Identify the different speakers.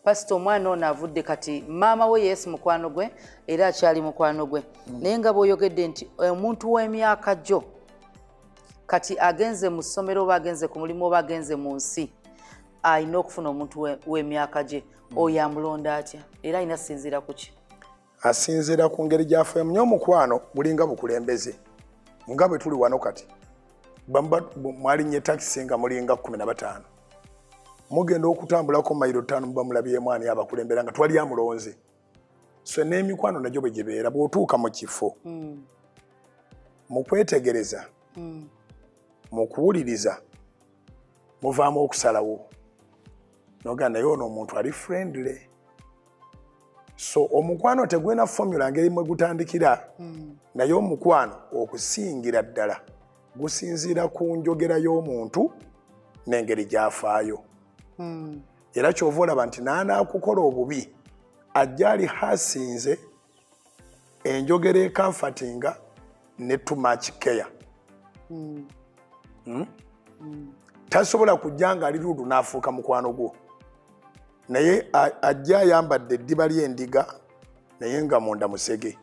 Speaker 1: pastor omwana ono avudde kati maama we Yesu mukwano gwe era akyali mukwano gwe naye nga bw'oyogedde nti omuntu w'emyaka gyo kati agenze mu ssomero oba agenze ku mulimu oba agenze mu nsi alina okufuna omuntu w'emyaka gye oyo amulonda atya era alina sinziira ku ki?
Speaker 2: Asinziira ku ngeri gy'afuemu nnyo omukwano bulinga bukulembeze nga bwe tuli wano kati mwalinnye takisi nga mulinga 15 mugenda okutambulako mayiro 5 muba mulabyemu ani abakulembera nga twali amulonze so n'emikwano nagyo bwe gibeera bw'otuuka mu kifo mu kwetegereza mu kuwuliriza muvaamu okusalawo noga naye ono omuntu ali friendly so omukwano tegwena formula ngeri mwe gutandikira naye omukwano okusingira ddala gusinziira ku njogera y'omuntu n'engeri gy'afaayo era kyova olaba nti n'anaakukola obubi ajja ali hasinze enjogera ekamfatinga ne too much care tasobola kujja nga ali ludu n'afuuka mukwano gwo naye ajja ayambadde eddiba ly'endiga naye nga munda musege